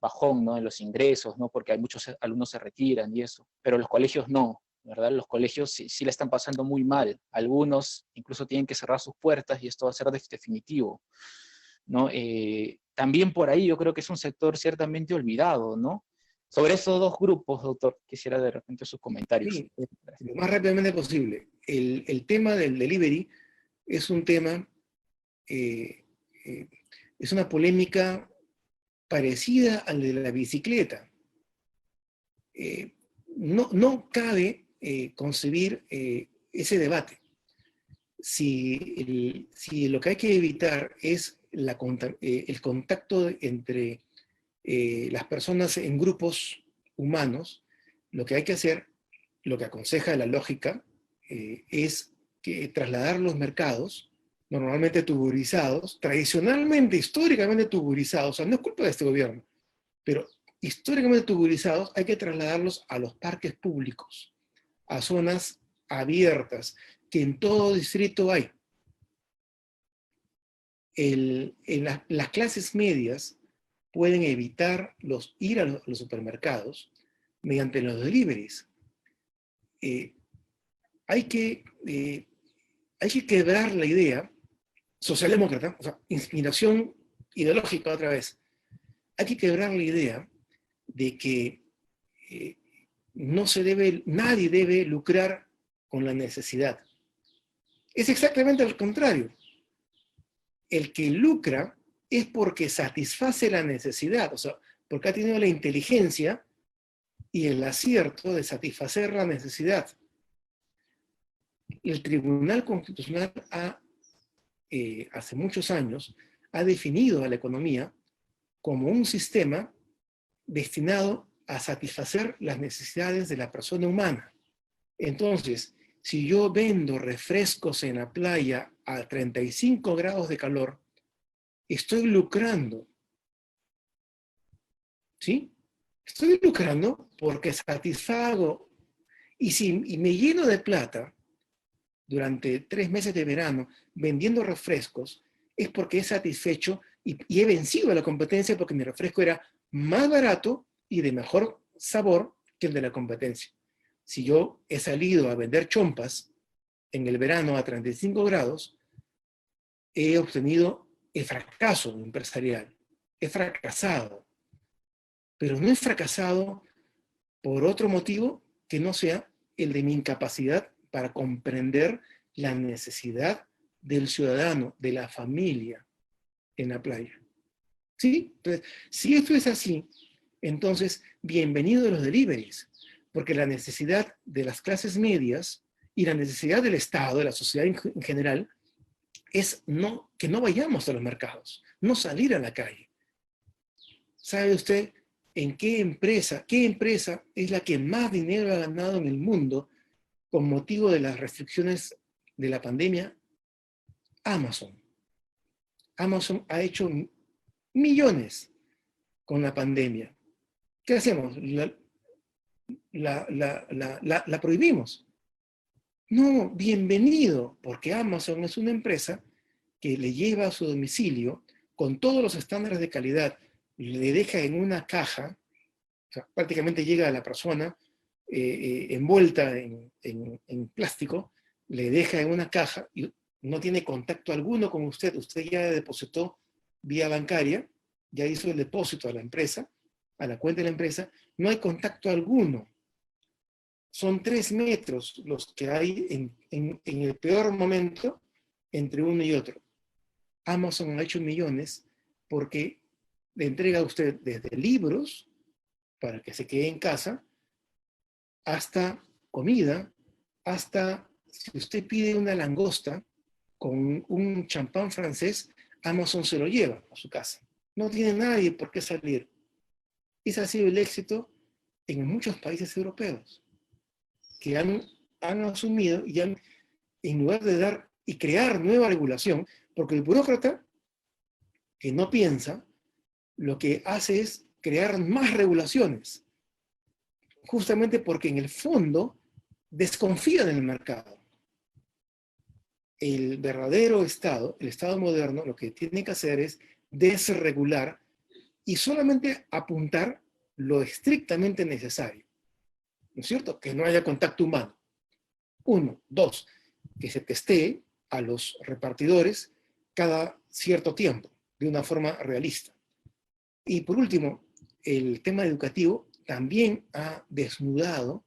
bajón, ¿no? En los ingresos, ¿no? Porque hay muchos alumnos se retiran y eso, pero los colegios no, ¿verdad? Los colegios sí la están pasando muy mal. Algunos incluso tienen que cerrar sus puertas y esto va a ser definitivo, ¿no? También por ahí yo creo que es un sector ciertamente olvidado, ¿no? Sobre esos dos grupos, doctor, quisiera de repente sus comentarios. Sí, lo más rápidamente posible. El tema del delivery es un tema, es una polémica parecida al de la bicicleta. No cabe concebir ese debate. Si lo que hay que evitar es el contacto entre las personas en grupos humanos, lo que hay que hacer, lo que aconseja la lógica, es que trasladar los mercados, normalmente tuburizados, tradicionalmente, históricamente tuburizados, o sea, no es culpa de este gobierno, pero históricamente tuburizados, hay que trasladarlos a los parques públicos, a zonas abiertas, que en todo distrito hay. Las clases medias pueden evitar ir a los supermercados mediante los deliveries. Hay que quebrar la idea socialdemócrata, o sea, inspiración ideológica otra vez. Hay que quebrar la idea de que nadie debe lucrar con la necesidad. Es exactamente al contrario. El que lucra es porque satisface la necesidad, o sea, porque ha tenido la inteligencia y el acierto de satisfacer la necesidad. El Tribunal Constitucional hace muchos años ha definido a la economía como un sistema destinado a satisfacer las necesidades de la persona humana. Entonces, si yo vendo refrescos en la playa a 35 grados de calor, estoy lucrando. ¿Sí? Estoy lucrando porque satisfago. Y me lleno de plata durante 3 meses de verano vendiendo refrescos, es porque he satisfecho y he vencido a la competencia porque mi refresco era más barato y de mejor sabor que el de la competencia. Si yo he salido a vender chompas en el verano a 35 grados, he obtenido el fracaso empresarial. He fracasado. Pero no he fracasado por otro motivo que no sea el de mi incapacidad para comprender la necesidad del ciudadano, de la familia en la playa. ¿Sí? Entonces, si esto es así, entonces, bienvenido a los deliveries, porque la necesidad de las clases medias y la necesidad del Estado, de la sociedad en general, es que no vayamos a los mercados, no salir a la calle. ¿Sabe usted en qué empresa es la que más dinero ha ganado en el mundo con motivo de las restricciones de la pandemia? Amazon. Amazon ha hecho millones con la pandemia. ¿Qué hacemos? La prohibimos. No, bienvenido, porque Amazon es una empresa que le lleva a su domicilio con todos los estándares de calidad, le deja en una caja, o sea, prácticamente llega a la persona envuelta en plástico, le deja en una caja y no tiene contacto alguno con usted. Usted ya depositó vía bancaria, ya hizo el depósito a la empresa, a la cuenta de la empresa, no hay contacto alguno. Son 3 metros los que hay en el peor momento entre uno y otro. Amazon ha hecho millones porque le entrega a usted desde libros para que se quede en casa, hasta comida, hasta si usted pide una langosta con un champán francés, Amazon se lo lleva a su casa. No tiene nadie por qué salir. Ese ha sido el éxito en muchos países europeos, que han asumido y han, en lugar de dar y crear nueva regulación, porque el burócrata que no piensa, lo que hace es crear más regulaciones, justamente porque en el fondo desconfía del mercado. El verdadero Estado, el Estado moderno, lo que tiene que hacer es desregular y solamente apuntar lo estrictamente necesario. ¿No es cierto? Que no haya contacto humano. 1. 2. Que se testee a los repartidores cada cierto tiempo, de una forma realista. Y por último, el tema educativo también ha desnudado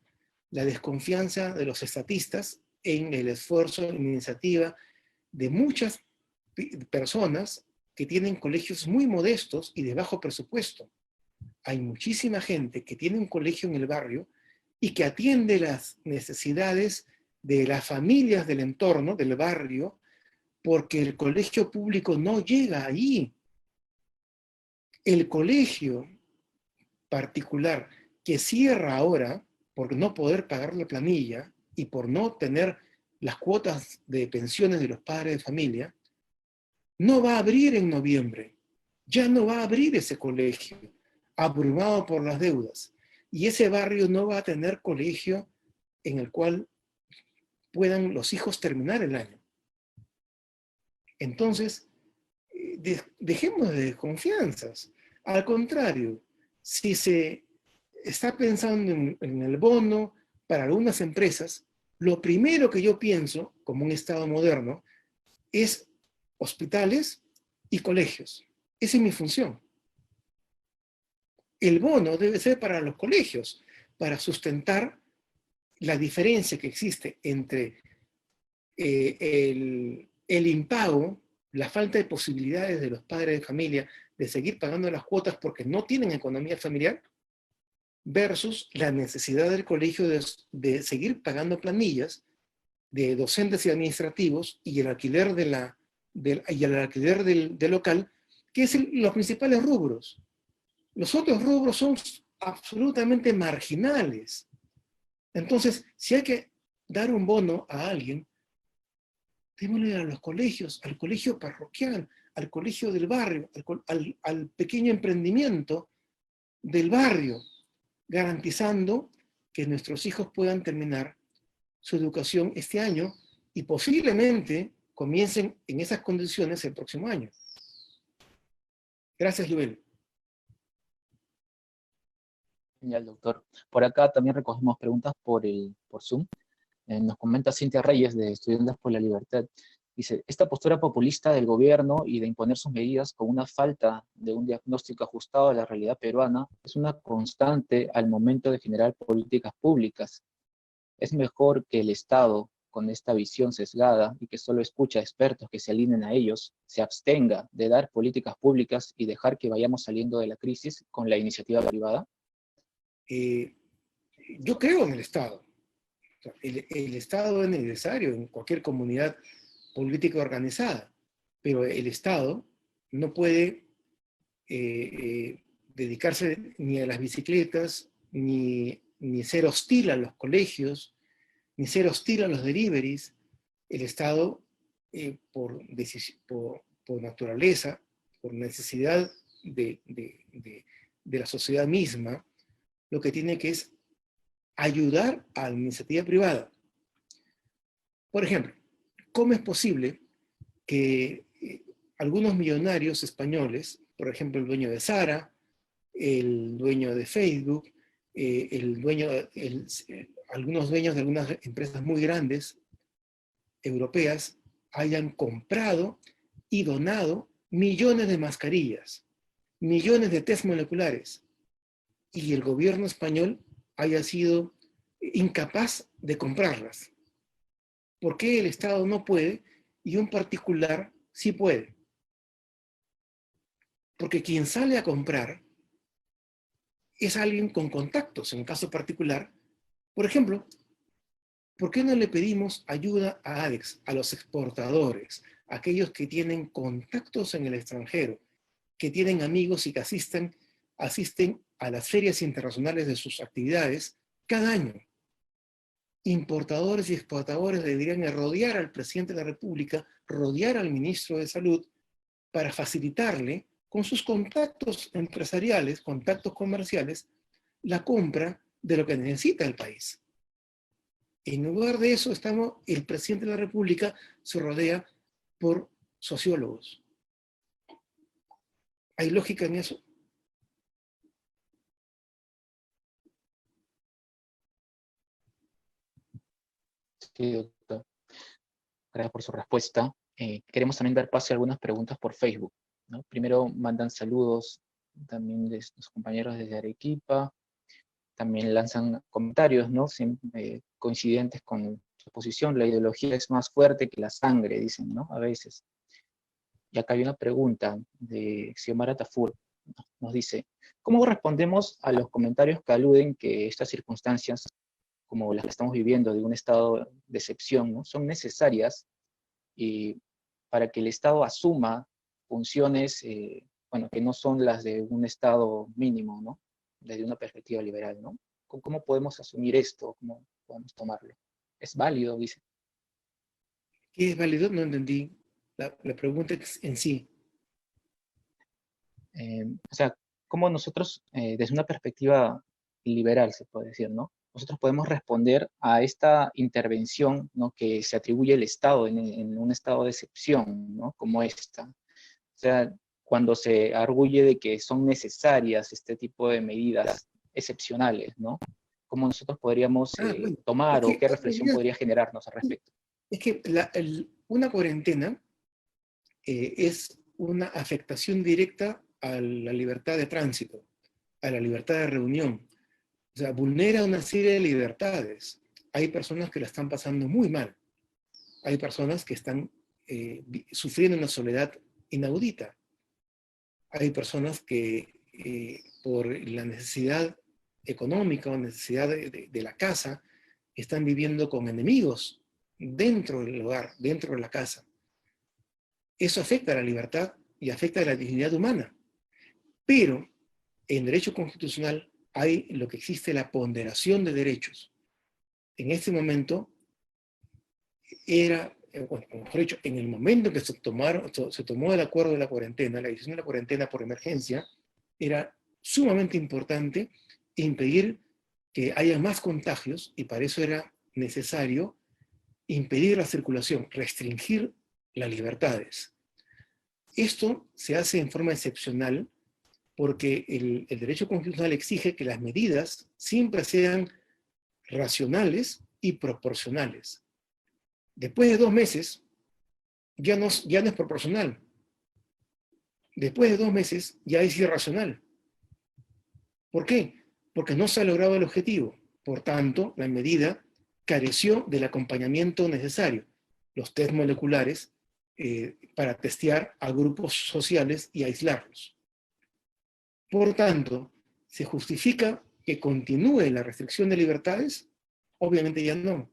la desconfianza de los estatistas en el esfuerzo, en la iniciativa de muchas personas que tienen colegios muy modestos y de bajo presupuesto. Hay muchísima gente que tiene un colegio en el barrio y que atiende las necesidades de las familias del entorno, del barrio, porque el colegio público no llega allí. El colegio particular que cierra ahora por no poder pagar la planilla y por no tener las cuotas de pensiones de los padres de familia, no va a abrir en noviembre. Ya no va a abrir ese colegio, abrumado por las deudas. Y ese barrio no va a tener colegio en el cual puedan los hijos terminar el año. Entonces, dejemos de desconfianzas. Al contrario, si se está pensando en el bono para algunas empresas, lo primero que yo pienso, como un Estado moderno, es hospitales y colegios. Esa es mi función. El bono debe ser para los colegios, para sustentar la diferencia que existe entre el impago, la falta de posibilidades de los padres de familia de seguir pagando las cuotas porque no tienen economía familiar, versus la necesidad del colegio de seguir pagando planillas de docentes y administrativos y el alquiler, del local, que es los principales rubros. Los otros rubros son absolutamente marginales. Entonces, si hay que dar un bono a alguien, démosle a los colegios, al colegio parroquial, al colegio del barrio, al pequeño emprendimiento del barrio, garantizando que nuestros hijos puedan terminar su educación este año y posiblemente comiencen en esas condiciones el próximo año. Gracias, Joel. Genial, doctor. Por acá también recogemos preguntas por Zoom. Nos comenta Cintia Reyes, de Estudiantes por la Libertad. Dice, esta postura populista del gobierno y de imponer sus medidas con una falta de un diagnóstico ajustado a la realidad peruana es una constante al momento de generar políticas públicas. Es mejor que el Estado, con esta visión sesgada y que solo escucha a expertos que se alineen a ellos, se abstenga de dar políticas públicas y dejar que vayamos saliendo de la crisis con la iniciativa privada. Yo creo en el Estado. O sea, el Estado es necesario en cualquier comunidad política organizada, pero el Estado no puede dedicarse ni a las bicicletas, ni ser hostil a los colegios, ni ser hostil a los deliveries. El Estado, por naturaleza, por necesidad de la sociedad misma, lo que tiene que es ayudar a la iniciativa privada. Por ejemplo, ¿cómo es posible que algunos millonarios españoles, por ejemplo el dueño de Zara, el dueño de Facebook, algunos dueños de algunas empresas muy grandes europeas, hayan comprado y donado millones de mascarillas, millones de test moleculares, y el gobierno español haya sido incapaz de comprarlas? ¿Por qué el Estado no puede y un particular sí puede? Porque quien sale a comprar es alguien con contactos. En un caso particular, por ejemplo, ¿por qué no le pedimos ayuda a ADEX, a los exportadores, aquellos que tienen contactos en el extranjero, que tienen amigos y que asisten a las ferias internacionales de sus actividades cada año? Importadores y exportadores deberían rodear al presidente de la República, rodear al ministro de Salud, para facilitarle, con sus contactos empresariales, contactos comerciales, la compra de lo que necesita el país. En lugar de eso, el presidente de la República se rodea por sociólogos. ¿Hay lógica en eso? Sí, doctor. Gracias por su respuesta. Queremos también dar paso a algunas preguntas por Facebook, ¿no? Primero mandan saludos también de los compañeros desde Arequipa, también lanzan comentarios, ¿no? Coincidentes con su posición. La ideología es más fuerte que la sangre, dicen, ¿no? A veces. Y acá hay una pregunta de Xiomara Tafur. Nos dice, ¿cómo respondemos a los comentarios que aluden que estas circunstancias, como las que estamos viviendo, de un estado de excepción, ¿no?, son necesarias para que el Estado asuma funciones, bueno, que no son las de un Estado mínimo, ¿no?, desde una perspectiva liberal, ¿no? ¿Cómo podemos asumir esto? ¿Cómo podemos tomarlo? ¿Es válido?, dice. ¿Qué es válido? No entendí la pregunta en sí. O sea, ¿cómo nosotros, desde una perspectiva liberal, se puede decir, ¿no?, nosotros podemos responder a esta intervención, ¿no?, que se atribuye al Estado en un estado de excepción, ¿no?, como esta? O sea, cuando se arguye de que son necesarias este tipo de medidas excepcionales, ¿no? ¿Cómo nosotros podríamos Bueno, tomar, o qué reflexión es podría generarnos al respecto? que una cuarentena es una afectación directa a la libertad de tránsito, a la libertad de reunión. O sea, vulnera una serie de libertades. Hay personas que la están pasando muy mal. Hay personas que están sufriendo una soledad inaudita. Hay personas que por la necesidad económica o necesidad de la casa, están viviendo con enemigos dentro del hogar, dentro de la casa. Eso afecta a la libertad y afecta a la dignidad humana. Pero en derecho constitucional hay lo que existe, la ponderación de derechos. En este momento bueno, mejor dicho, en el momento en que se tomó el acuerdo de la cuarentena, la decisión de la cuarentena por emergencia, era sumamente importante impedir que haya más contagios, y para eso era necesario impedir la circulación, restringir las libertades. Esto se hace en forma excepcional porque el derecho constitucional exige que las medidas siempre sean racionales y proporcionales. Después de 2 meses, ya no es proporcional. Después de 2 meses, ya es irracional. ¿Por qué? Porque no se ha logrado el objetivo. Por tanto, la medida careció del acompañamiento necesario, los test moleculares, para testear a grupos sociales y aislarlos. Por tanto, ¿se justifica que continúe la restricción de libertades? Obviamente ya no.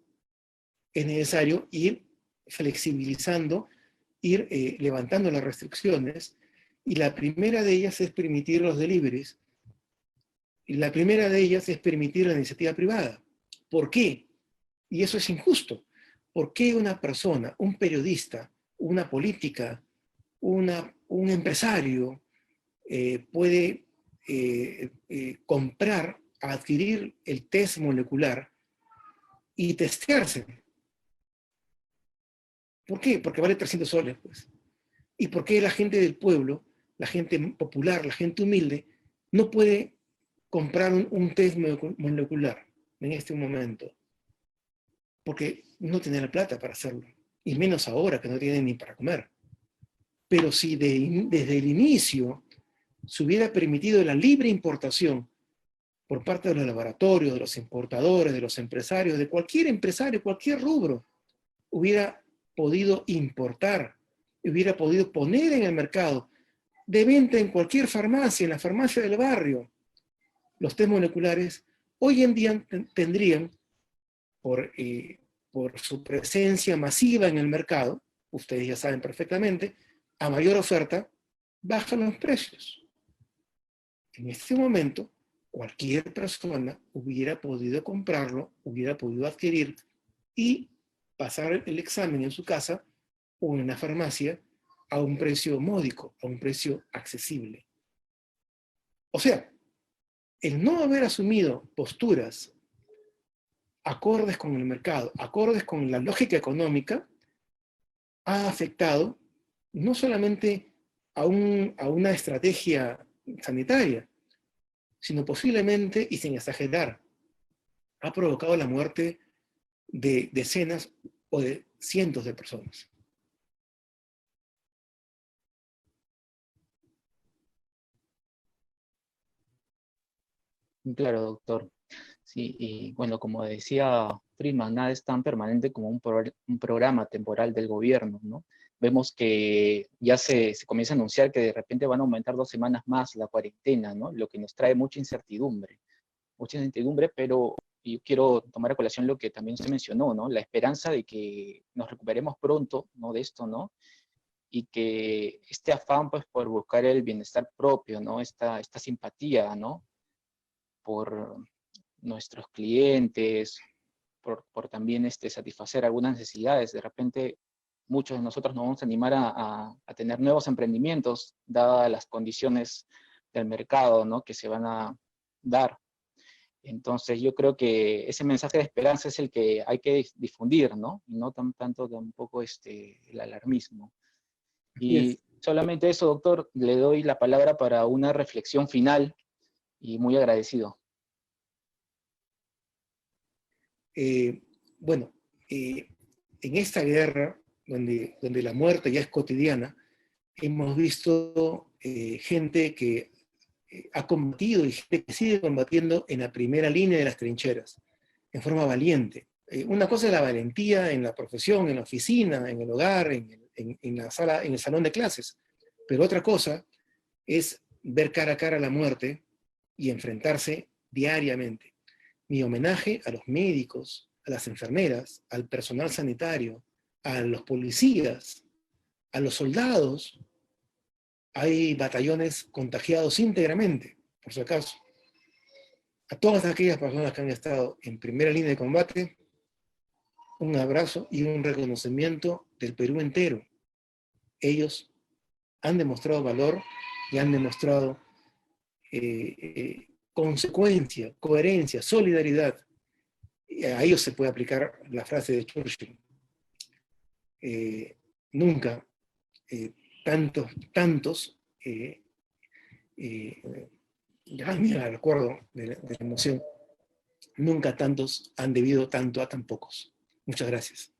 Es necesario ir flexibilizando ir levantando las restricciones, y la primera de ellas es permitir los deliveries, y la primera de ellas es permitir la iniciativa privada. ¿Por qué? Y eso es injusto. ¿Por qué una persona, un periodista, una política, un empresario puede comprar, adquirir el test molecular y testearse? ¿Por qué? Porque vale 300 soles, pues. ¿Y por qué la gente del pueblo, la gente popular, la gente humilde, no puede comprar un test molecular en este momento? Porque no tiene la plata para hacerlo. Y menos ahora que no tienen ni para comer. Pero si desde el inicio se hubiera permitido la libre importación por parte de los laboratorios, de los importadores, de los empresarios, de cualquier empresario, cualquier rubro, hubiera podido importar, hubiera podido poner en el mercado, de venta en cualquier farmacia, en la farmacia del barrio, los test moleculares, hoy en día tendrían, por su presencia masiva en el mercado, ustedes ya saben perfectamente, a mayor oferta, bajan los precios. En este momento, cualquier persona hubiera podido comprarlo, hubiera podido adquirir y pasar el examen en su casa o en una farmacia a un precio módico, a un precio accesible. O sea, el no haber asumido posturas acordes con el mercado, acordes con la lógica económica, ha afectado no solamente a una estrategia sanitaria, sino posiblemente, y sin exagerar, ha provocado la muerte de decenas o de cientos de personas. Claro, doctor. Sí, y bueno, como decía Friedman, nada es tan permanente como un programa temporal del gobierno, ¿no? Vemos que ya se comienza a anunciar que de repente van a aumentar 2 semanas más la cuarentena, ¿no? Lo que nos trae mucha incertidumbre, pero yo quiero tomar a colación lo que también usted mencionó, ¿no? La esperanza de que nos recuperemos pronto, ¿no? De esto, ¿no? Y que este afán, pues, por buscar el bienestar propio, ¿no? Esta simpatía, ¿no? Por nuestros clientes, por también satisfacer algunas necesidades. De repente, muchos de nosotros nos vamos a animar a tener nuevos emprendimientos, dadas las condiciones del mercado, ¿no? Que se van a dar. Entonces, yo creo que ese mensaje de esperanza es el que hay que difundir, ¿no? Y no tanto tampoco el alarmismo. Así es. Y solamente eso, doctor, le doy la palabra para una reflexión final y muy agradecido. Bueno, en esta guerra, donde la muerte ya es cotidiana, hemos visto gente que ha combatido y gente que sigue combatiendo en la primera línea de las trincheras, en forma valiente. Una cosa es la valentía en la profesión, en la oficina, en el hogar, en la sala, en el salón de clases, pero otra cosa es ver cara a cara la muerte y enfrentarse diariamente. Mi homenaje a los médicos, a las enfermeras, al personal sanitario, a los policías, a los soldados. Hay batallones contagiados íntegramente, por si acaso. A todas aquellas personas que han estado en primera línea de combate, un abrazo y un reconocimiento del Perú entero. Ellos han demostrado valor y han demostrado consecuencia, coherencia, solidaridad. Y a ellos se puede aplicar la frase de Churchill. Nunca tantos, ya me recuerdo de la emoción, nunca tantos han debido tanto a tan pocos. Muchas gracias.